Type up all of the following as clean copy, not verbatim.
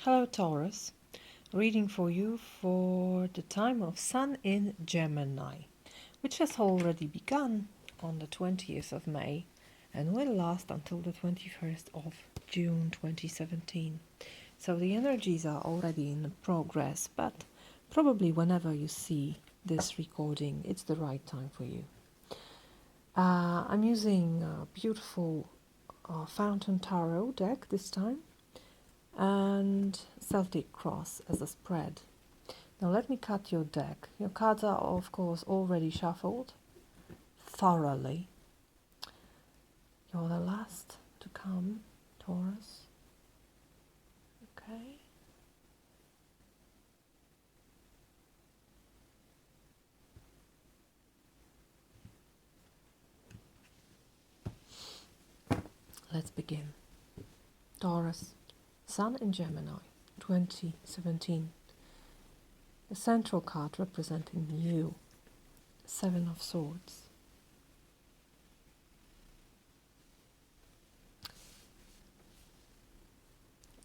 Hello Taurus, reading for you for the time of Sun in Gemini, which has already begun on the 20th of May and will last until the 21st of June 2017. So the energies are already in progress, but probably whenever you see this recording, it's the right time for you. I'm using a beautiful Fountain Tarot deck this time, and Celtic Cross as a spread. Now let me cut your deck. Your cards are of course already shuffled thoroughly. You're the last to come, Taurus. Okay. Let's begin. Taurus, Sun in Gemini, 2017. The central card representing you, Seven of Swords.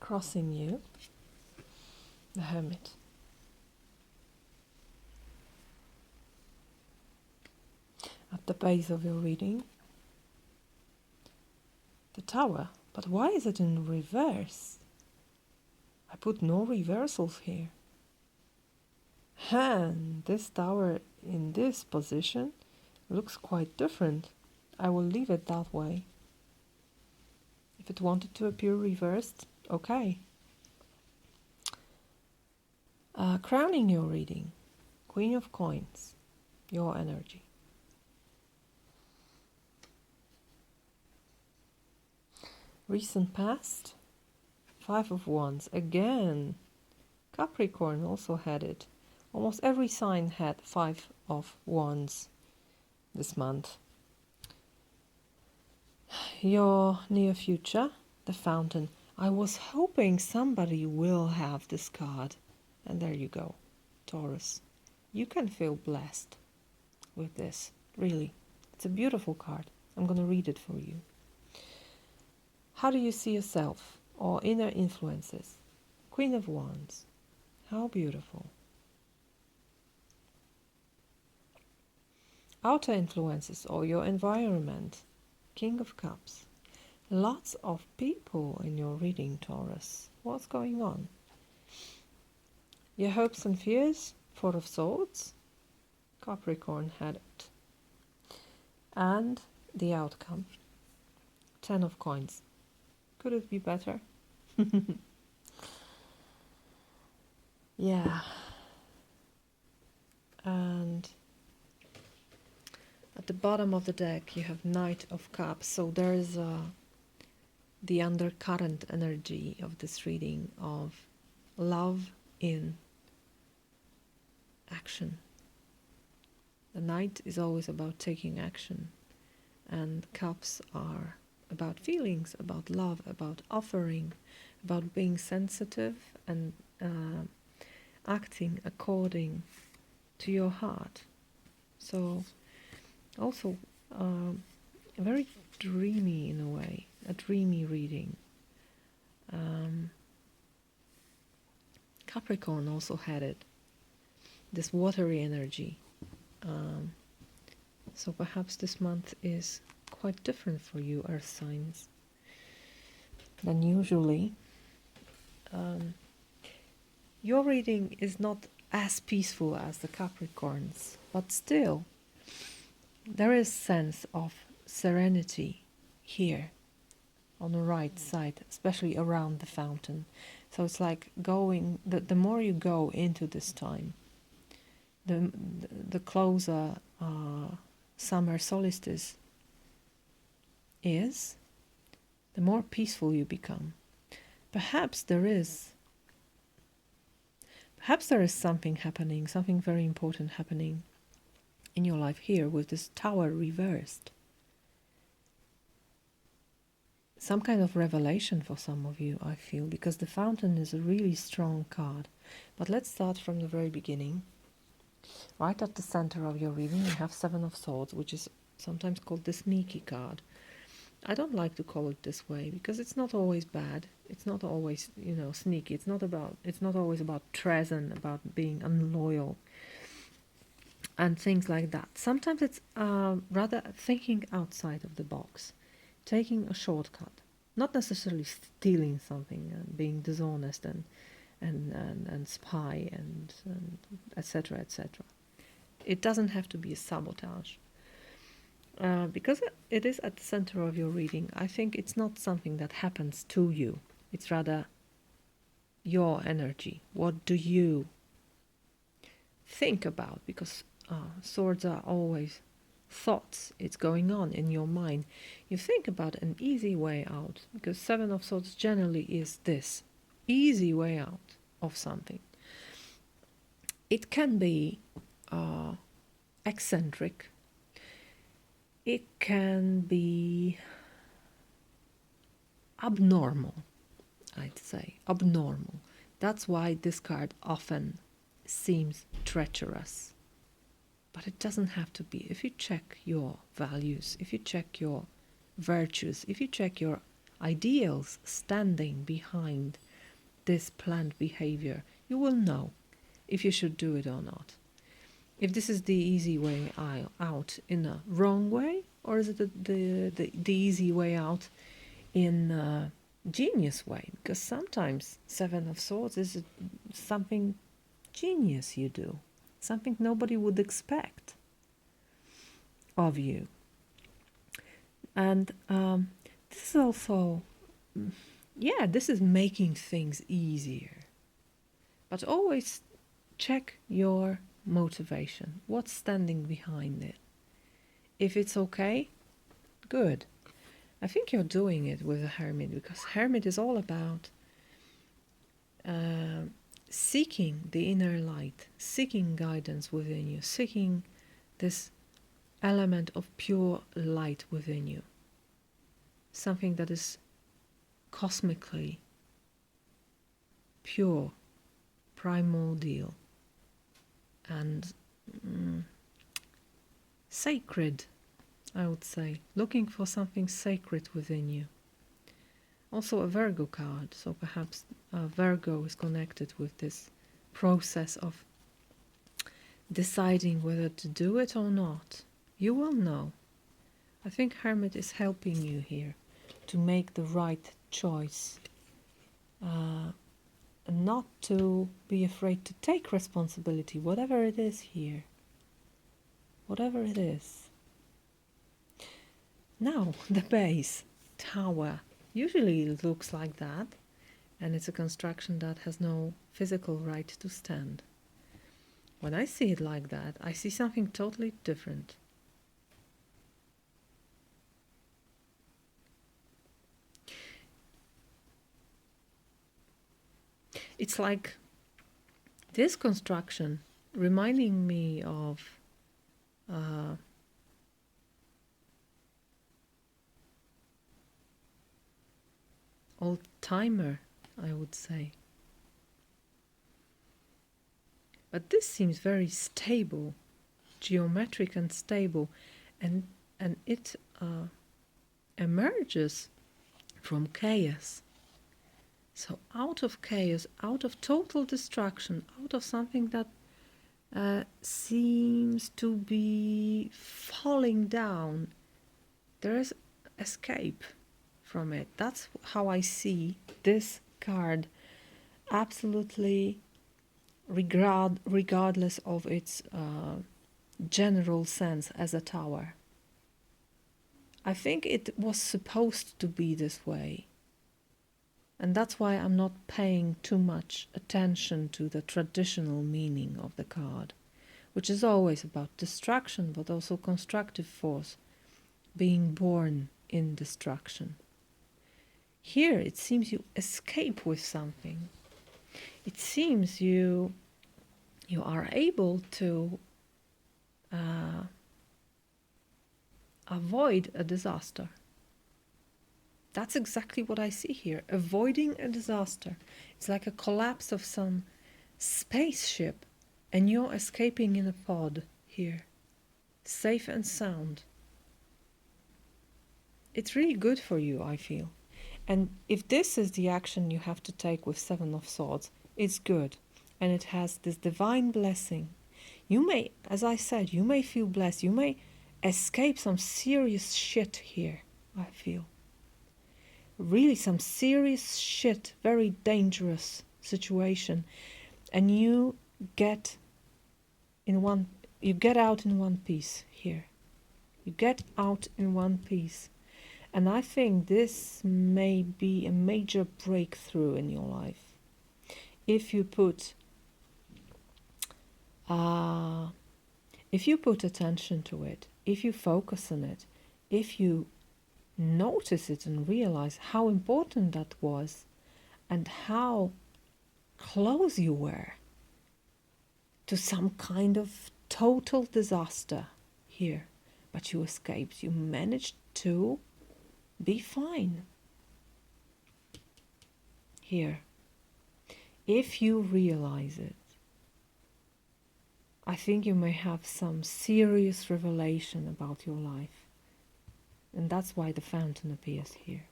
Crossing you, the Hermit. At the base of your reading, the Tower. But why is it in reverse? I put no reversals here. And this tower in this position looks quite different. I will leave it that way. If it wanted to appear reversed, okay. Crowning your reading, Queen of Coins, your energy. Recent past, Five of Wands, again. Capricorn also had it. Almost every sign had Five of Wands this month. Your near future, the Fountain. I was hoping somebody will have this card. And there you go, Taurus. You can feel blessed with this, really. It's a beautiful card. I'm going to read it for you. How do you see yourself or inner influences? Queen of Wands. How beautiful. Outer influences or your environment. King of Cups. Lots of people in your reading, Taurus. What's going on? Your hopes and fears. Four of Swords. Capricorn had it. And the outcome. Ten of Coins. Could it be better? Yeah. And at the bottom of the deck you have Knight of Cups. So there is the undercurrent energy of this reading of love in action. The Knight is always about taking action, and Cups are about feelings, about love, about offering, about being sensitive and acting according to your heart. So also very dreamy in a way, a dreamy reading. Capricorn also had it, this watery energy. So perhaps this month is quite different for you, earth signs, than usually. Your reading is not as peaceful as the Capricorns, but still there is sense of serenity here on the right side, especially around the fountain. So it's like going, the more you go into this time, the closer summer solstice is, the more peaceful you become. Perhaps there is something happening, something very important happening in your life here with this Tower reversed. Some kind of revelation for some of you, I feel, because the Fountain is a really strong card. But let's start from the very beginning. Right at the center of your reading you have Seven of Swords, which is sometimes called the sneaky card. I don't like to call it this way because it's not always bad. It's not always, sneaky. It's not always about treason, about being unloyal and things like that. Sometimes it's rather thinking outside of the box, taking a shortcut, not necessarily stealing something and being dishonest and spy and etc. etc. It doesn't have to be a sabotage. Because it is at the center of your reading, I think it's not something that happens to you. It's rather your energy. What do you think about? Because swords are always thoughts. It's going on in your mind. You think about an easy way out, because Seven of Swords generally is this easy way out of something. It can be eccentric. It can be abnormal, I'd say. Abnormal. That's why this card often seems treacherous. But it doesn't have to be. If you check your values, if you check your virtues, if you check your ideals standing behind this planned behavior, you will know if you should do it or not. If this is the easy way out in a wrong way, or is it the easy way out in a genius way? Because sometimes Seven of Swords is something genius you do, something nobody would expect of you. And this is also, this is making things easier. But always check your motivation. What's standing behind it? If it's okay, good. I think you're doing it with a Hermit, because Hermit is all about seeking the inner light, seeking guidance within you, seeking this element of pure light within you. Something that is cosmically pure, primordial, and sacred, I would say. Looking for something sacred within you. Also a Virgo card, so perhaps Virgo is connected with this process of deciding whether to do it or not. You will know. I think Hermit is helping you here to make the right choice. Not to be afraid to take responsibility, whatever it is here. Whatever it is. Now, the base, tower. Usually it looks like that, and it's a construction that has no physical right to stand. When I see it like that, I see something totally different. It's like this construction reminding me of old-timer, I would say. But this seems very stable, geometric and stable, and it emerges from chaos. So out of chaos, out of total destruction, out of something that seems to be falling down, there is escape from it. That's how I see this card, absolutely regardless of its general sense as a tower. I think it was supposed to be this way. And that's why I'm not paying too much attention to the traditional meaning of the card, which is always about destruction, but also constructive force, being born in destruction. Here it seems you escape with something. It seems you are able to avoid a disaster. That's exactly what I see here. Avoiding a disaster. It's like a collapse of some spaceship, and you're escaping in a pod here. Safe and sound. it's really good for you, I feel. And if this is the action you have to take with Seven of Swords, it's good. And it has this divine blessing. You may, as I said, you may feel blessed. You may escape some serious shit here, I feel. Really some serious shit, very dangerous situation. And you get out in one piece here. You get out in one piece. And I think this may be a major breakthrough in your life. If you put attention to it, if you focus on it, if you notice it and realize how important that was and how close you were to some kind of total disaster here, but you escaped, you managed to be fine here. If you realize it, I think you may have some serious revelation about your life. And that's why the fountain appears here.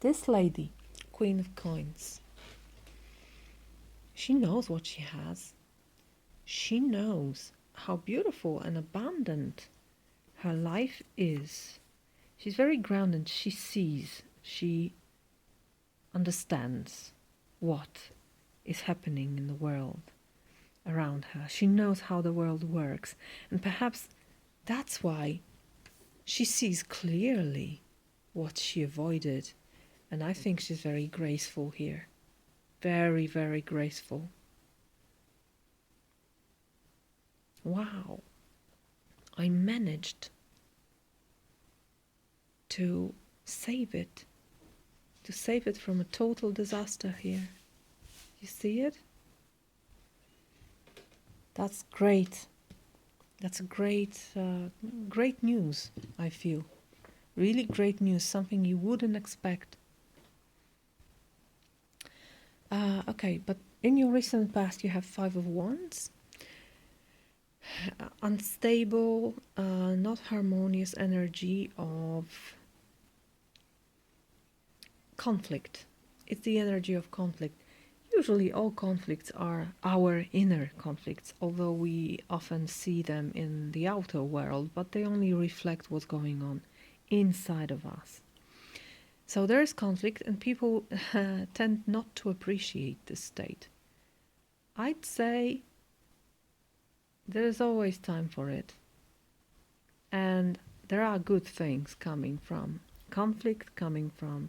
This lady, Queen of Coins, she knows what she has. She knows how beautiful and abundant her life is. She's very grounded. She sees, she understands what is happening in the world around her. She knows how the world works. And perhaps that's why she sees clearly what she avoided. And I think she's very graceful here. Very, very graceful. Wow. I managed to save it. To save it from a total disaster here. You see it? That's great. That's a great news, I feel. Really great news, something you wouldn't expect. Okay, but in your recent past you have Five of Wands. Unstable, not harmonious energy of conflict. It's the energy of conflict. Usually all conflicts are our inner conflicts, although we often see them in the outer world, but they only reflect what's going on inside of us. So there is conflict, and people tend not to appreciate this state. I'd say there is always time for it. And there are good things coming from conflict, coming from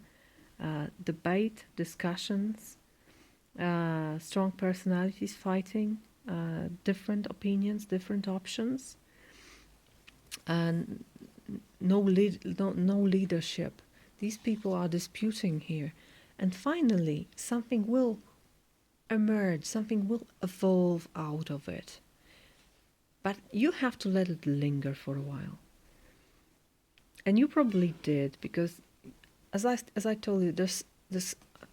debate, discussions, strong personalities fighting, different opinions, different options, and no leadership. These people are disputing here. And finally, something will emerge, something will evolve out of it. But you have to let it linger for a while. And you probably did, because as I told you,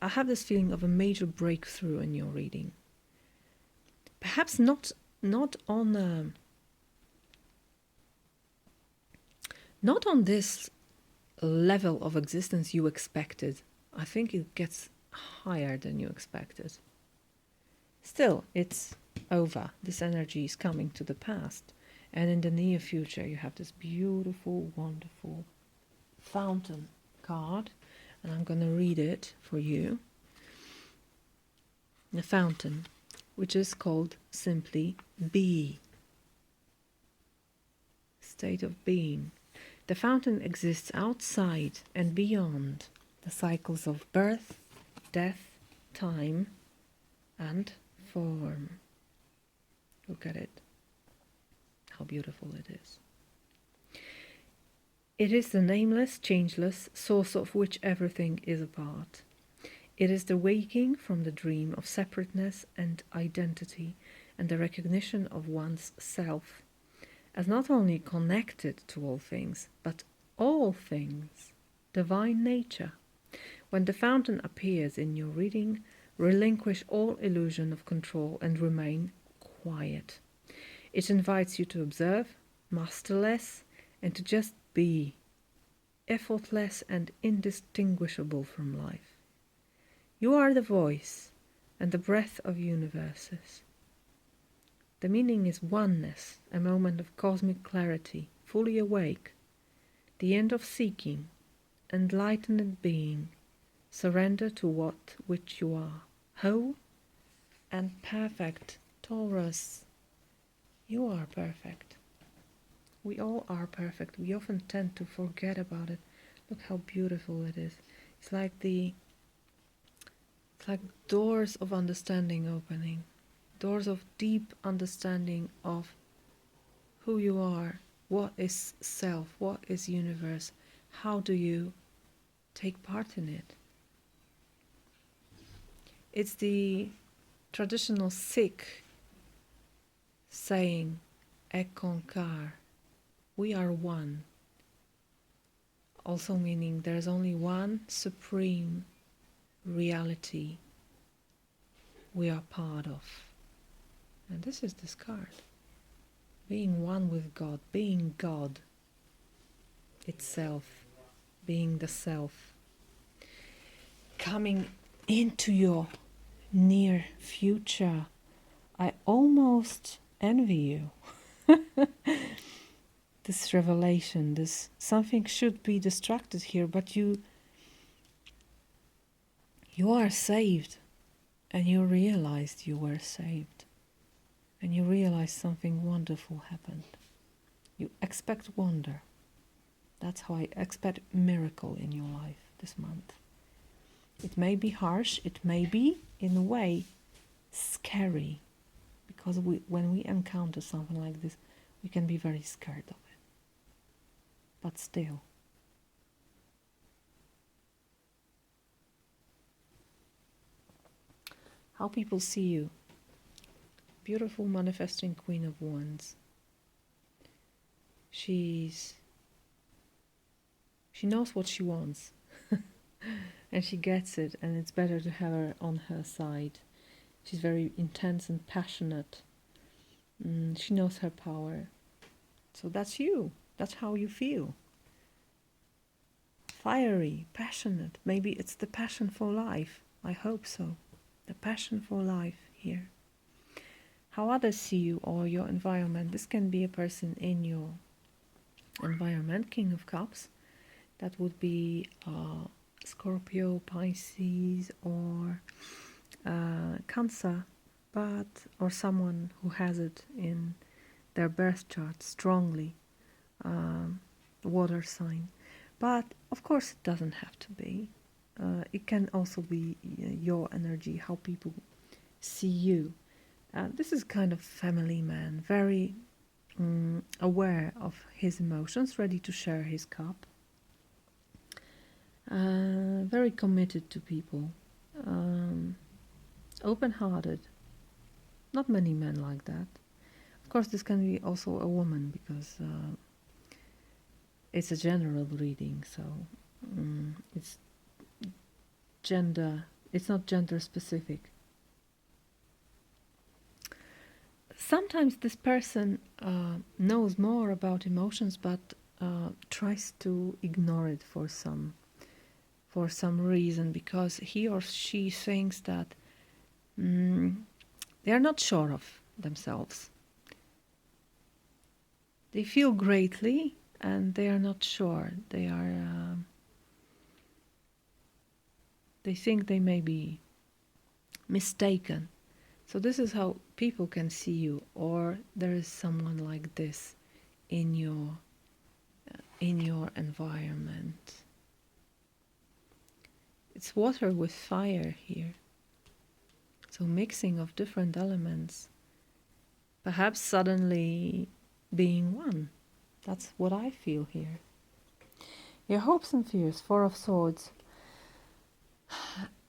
I have this feeling of a major breakthrough in your reading. Perhaps not on this level of existence you expected. I think it gets higher than you expected. Still, it's over. This energy is coming to the past. And in the near future, you have this beautiful, wonderful fountain card. And I'm going to read it for you. The fountain, which is called simply Be. State of being. The fountain exists outside and beyond the cycles of birth, death, time, and form. Look at it. How beautiful it is. It is the nameless, changeless source of which everything is a part. It is the waking from the dream of separateness and identity and the recognition of one's self as not only connected to all things, but all things, divine nature. When the fountain appears in your reading, relinquish all illusion of control and remain quiet. It invites you to observe, masterless, and to just be effortless and indistinguishable from life. You are the voice and the breath of universes. The meaning is oneness, a moment of cosmic clarity, fully awake, the end of seeking, enlightened being, surrender to what which you are, whole and perfect. Taurus, you are perfect. We all are perfect. We often tend to forget about it. Look how beautiful it is. It's like doors of understanding opening, doors of deep understanding of who you are, what is self, what is universe, how do you take part in it. It's the traditional Sikh saying, Ekankar, we are one. Also meaning there's only one supreme reality we are part of. And this is this card. Being one with God, being God itself, being the self. Coming into your near future. I almost envy you. This revelation, this something should be distracted here, but you are saved, and you realized you were saved, and you realized something wonderful happened. You expect wonder. That's how I expect miracle in your life this month. It may be harsh, it may be, in a way, scary, because when we encounter something like this, we can be very scared of it. But still, how people see you. Beautiful manifesting Queen of Wands. She knows what she wants. And she gets it, and it's better to have her on her side. She's very intense and passionate. She knows her power. So that's you. That's how you feel. Fiery, passionate. Maybe it's the passion for life. I hope so. The passion for life here. How others see you or your environment. This can be a person in your environment, King of Cups. That would be Scorpio, Pisces, or Cancer, or someone who has it in their birth chart strongly, water sign. But of course it doesn't have to be. It can also be your energy, how people see you. This is kind of family man, very aware of his emotions, ready to share his cup. Very committed to people, open-hearted. Not many men like that. Of course, this can be also a woman, because it's a general reading, so it's not gender specific. Sometimes this person knows more about emotions, but tries to ignore it for some reason, because he or she thinks that they are not sure of themselves. They feel greatly, and they are not sure. They think they may be mistaken. So this is how people can see you, or there is someone like this in your environment. It's water with fire here. So mixing of different elements. Perhaps suddenly being one. That's what I feel here. Your hopes and fears, Four of Swords.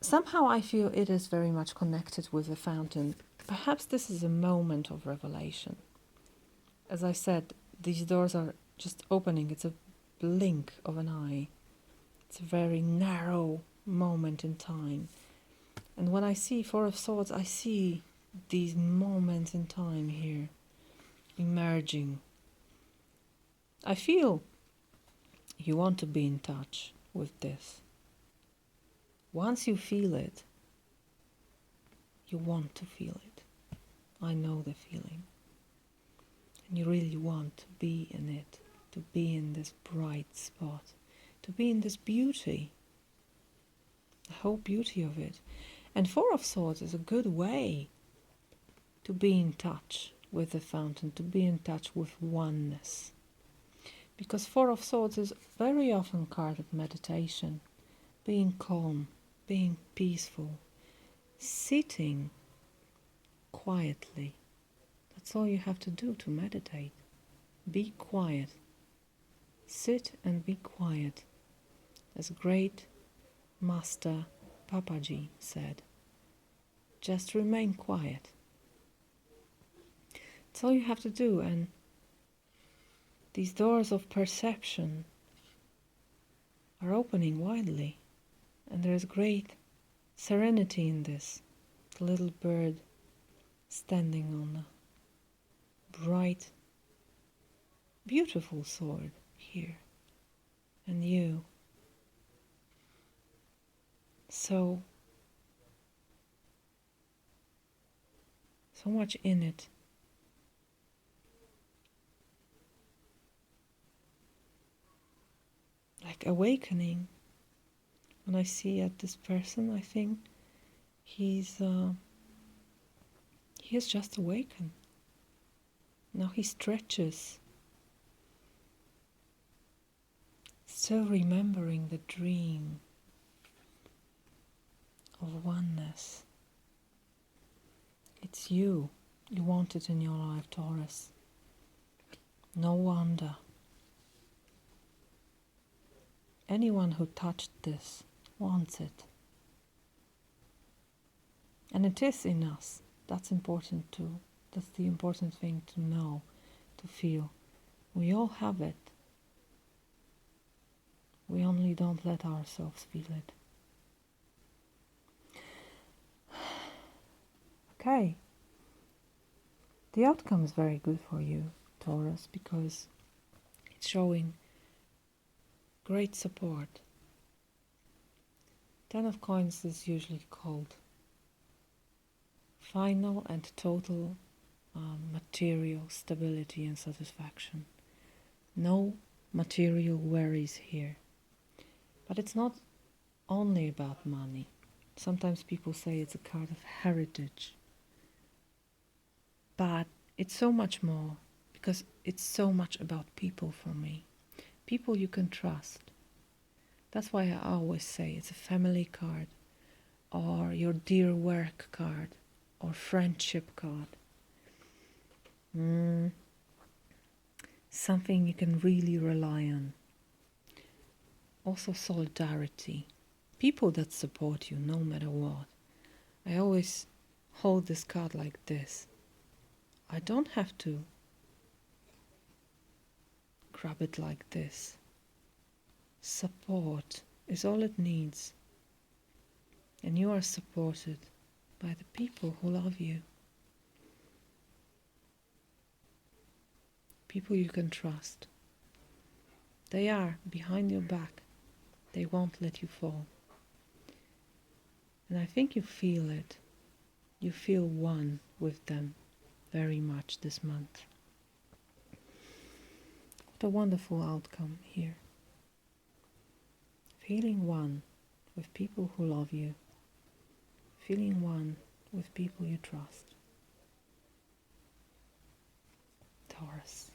Somehow I feel it is very much connected with the fountain. Perhaps this is a moment of revelation. As I said, these doors are just opening. It's a blink of an eye. It's a very narrow moment in time. And when I see Four of Swords, I see these moments in time here emerging. I feel you want to be in touch with this. Once you feel it, you want to feel it. I know the feeling. And you really want to be in it, to be in this bright spot, to be in this beauty, the whole beauty of it. And Four of Swords is a good way to be in touch with the fountain, to be in touch with oneness. Because Four of Swords is very often card of meditation, being calm, being peaceful, sitting quietly. That's all you have to do to meditate. Be quiet. Sit and be quiet. As great Master Papaji said, just remain quiet. That's all you have to do, and these doors of perception are opening widely, and there is great serenity in this. The little bird standing on a bright, beautiful sword here, and you. So much in it. Like awakening. When I see at this person, I think he has just awakened. Now he stretches, still remembering the dream of oneness. It's you. You want it in your life, Taurus. No wonder. Anyone who touched this wants it. And it is in us. That's important too. That's the important thing to know, to feel. We all have it. We only don't let ourselves feel it. Okay. The outcome is very good for you, Taurus, because it's showing great support. 10 of Coins is usually called final and total material stability and satisfaction. No material worries here. But it's not only about money. Sometimes people say it's a card of heritage. But it's so much more, because it's so much about people for me. People you can trust. That's why I always say it's a family card, or your dear work card, or friendship card. Something you can really rely on. Also solidarity. People that support you no matter what. I always hold this card like this. I don't have to grab it like this. Support is all it needs. And you are supported by the people who love you. People you can trust. They are behind your back. They won't let you fall. And I think you feel it. You feel one with them very much this month. What a wonderful outcome here. Feeling one with people who love you. Feeling one with people you trust. Taurus.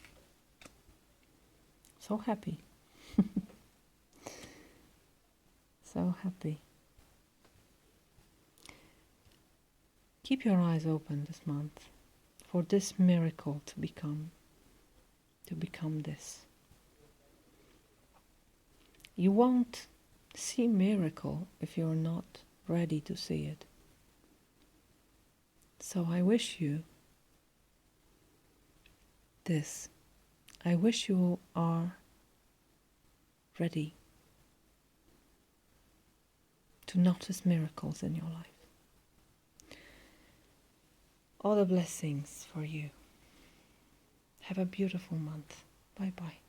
So happy. So happy. Keep your eyes open this month for this miracle to become this. You won't see miracle if you're not ready to see it. So I wish you this. I wish you are ready to notice miracles in your life. All the blessings for you. Have a beautiful month. Bye bye.